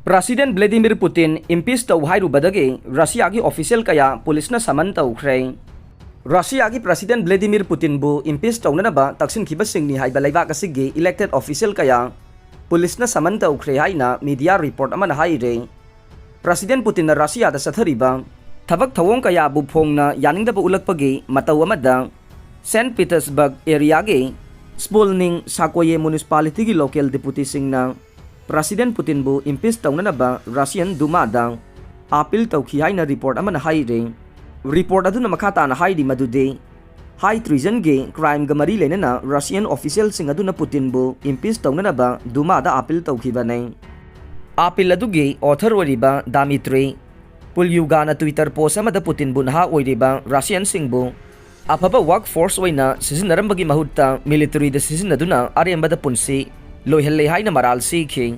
President Vladimir Putin impeach tau Hairubadagi Russia gi official kaya police na saman Toukhre. Russia gi President Vladimir Putin bu impeach tau na ba taksin khiba singni haiba laiba kasigi elected official kaya police na saman Toukhre haina media report amana haire. President Putin na Russia da sathariba thabak thawong kaya bu phongna yaningda bu ulakpagi mataw amada St. Petersburg area gi Spolning Sakoye municipality gi local deputy singna President Putin bu impeach tawna ba Russian Duma da appeal tawki haina report amana haire. Report aduna makata na haidi madude high treason ge crime ga mari lena na Russian official sing aduna Putin bu impeach tawna ba Duma da appeal tawki banai. Appeal aduge author wariba Dmitry Pulyuga na Twitter post amada Putin bu naha oiriba Russian sing bu apaba workforce oina sizinarambagi mahutta military da sizinaduna arembada punsi loihelle haina maral sikhi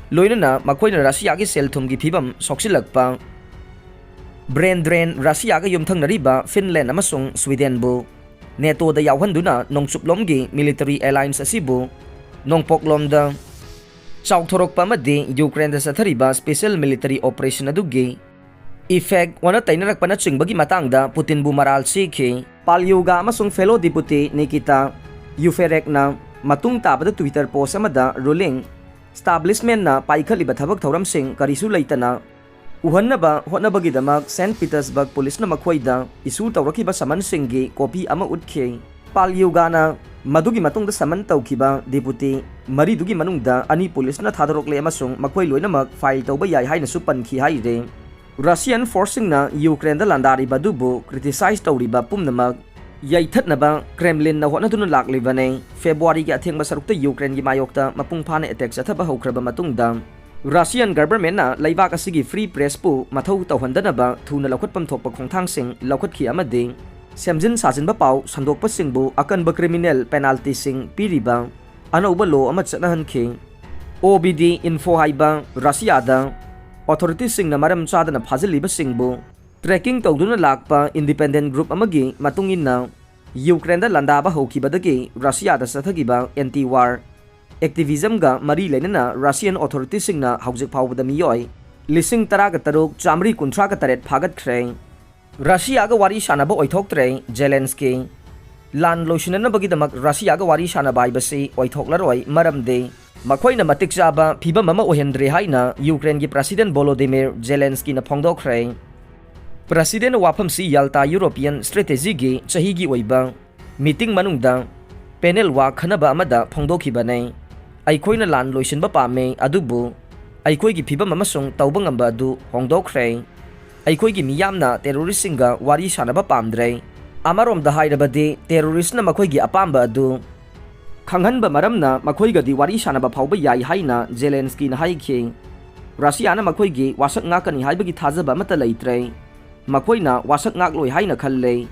loinana makoina Russia gi selthum gi phibam soksilakpa brain drain Russia ga yumthang nariba Finland amasung Sweden bu NATO da yawhanduna nongchuplom gi military alliance asibu nongpoklom da chawthorok pamadi Ukraine da sathariba special military operation adugi effect wana tainarak pana chingbagi matangda Putin bu maral sikhi Palyuga amasung fellow deputy Nikita Yuferek na matung tabada Twitter post amada ruling establishment na paikhaliba thabak thoram sing karisu leitana uhannaba hotnabagidamak St. Petersburg police na makhoida isu tawrakiba saman singgi copy ama utkhe Palyuga na madugi matungda saman tawkiba deputy maridugi manungda ani police na thadorokle amasung makhoi loinamak file tawba yai haina su pankhi haire. Russian forcing na Ukraine da landari badubu criticize tawriba pumnamak yaithatnaba Kremlin na hotnaduna laklibane February gi athengba sarukta Ukraine gi mayokta mapungphane attack sathaba haukraba matungda Russian government na laibak asigi free press pu mathau tawhandanaba thuna lakhotpam thokpa khongthang sing lakhotki amade semjin sajinba pau sandokpa singbu akanba criminal penalty sing piriba anauba law ama chanahankhe OBD info haiba Russia da authorities sing na maram chadana phajaliba singbu tracking tawduna lakpa independent group amagi matungin na Ukraine da landaba hokibadagi Russia da sathagiba anti-war activism ga mari lenana Russian authorities sing na haujik phawbada miyoi lising taraga taruk chamri kunthra ka taret phagat khre Russia ga wari shanaba oithoktre Zelensky lan loishinana bagi damak Russia ga wari shanaba ibasi oithoklaroi maramde makhoina matik jaba phibam ama ohendre haina Ukraine gi President Vladimir Zelensky na phongdokre President wafam si Yalta European Strategy gi chahi gi oiba meeting manungda panel wa khanaba amada phongdokhibane aikhoina lan loisinba pame adubu aikhoi gi phibam amasung tawba ngamba adu hongdokre aikhoi gi miyamna terrorist singa wari sanaba pamdre amarom da hairabade terrorist na makhoi gi apamba adu khanghanba maramna makhoi ga di wari sanaba phawba yai haina Zelensky na haikhe Russia na makhoi gi wasak ngakani haibagi thajaba mata leitre makoina wasak ngak loi haina khalle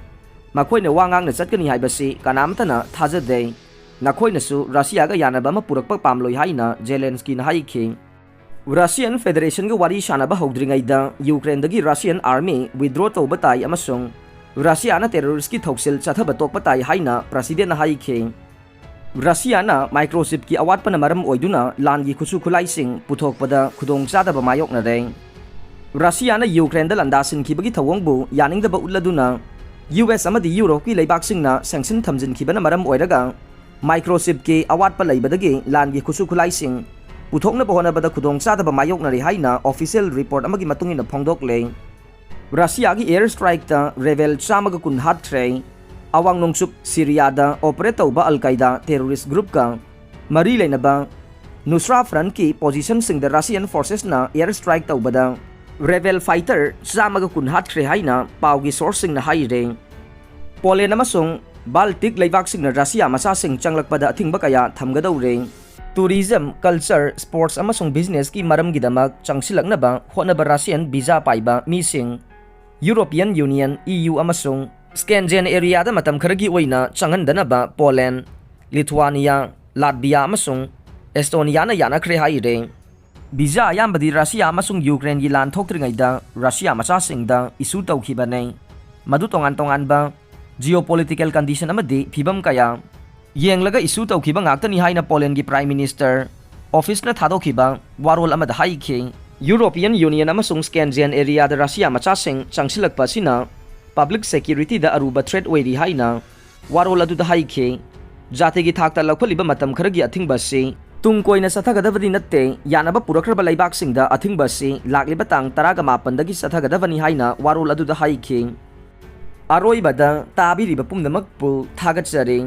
makoina wangang na chatkani haibasi kanamtana thajade nakoina su Russia ga yanaba ma purakpa pamloi haina Zelensky na haikhe Russian Federation ga wari shanaba hogdringaida Ukraine dagi Russian army withdraw tawbatai amasung Russia na terrorist ki thoksil chathaba tokpatai haina president na haikhe Russia na microchip ki awat pana maram oiduna lan gi khusu khulai sing puthokpada khudong chadaba mayok na re Russia na Ukraine da landasin khibagi thawong bu yaningda ba uladuna US amadi Europe ki leibak sing na sanction thamjin khibana maram oiraga microchip ki awat pa leibadagi lan gi khusu khulai sing puthokna bahona bada khudong chadaba mayok na re haina official report amagi matungina phongdok le Russia gi air strike ta rebel chamaga kun hat tre awang nongsup Syria da operate tawba Al-Qaeda terrorist group ka mari leinaba Nusra Front ki position sing the Russian forces na air strike tawbada rebel fighter chamaga kun hat khre haina pawgi sourcing na haire Poland amasung Baltic leibak sing na Russia masa sing changlakpada athingba kaya thamgadawre tourism culture sports amasung business ki maram gidamak changsilakna ba honaba Russian visa paiba mising European Union EU amasung Scandinavian area da matam kharagi oina changandana ba Poland Lithuania Latvia amasung Estonia na yana khre haire Visa ayambadi Russia amasung Ukraine gi lan thokringaida Russia macha singda isu tawkhibane madu tongan ba geopolitical condition amadi phibam kaya yenglaga isu tawkhiba ngaktani haina Poland gi Prime Minister office na thadokhiba warol amada haikhe European Union amasung Schengen area da Russia machasing changsilakpa sina public security da aruba threat oiri haina warol adu da haike jate gi thakta lakholiba matam kharagi athingba si tung koina sathagadavadi natte yanaba purakraba laibak singda athingba si lakliba tang 18 dagi sathagadavani haina warol adu da haike aroibada tabiriba pumnamakpu thagatjare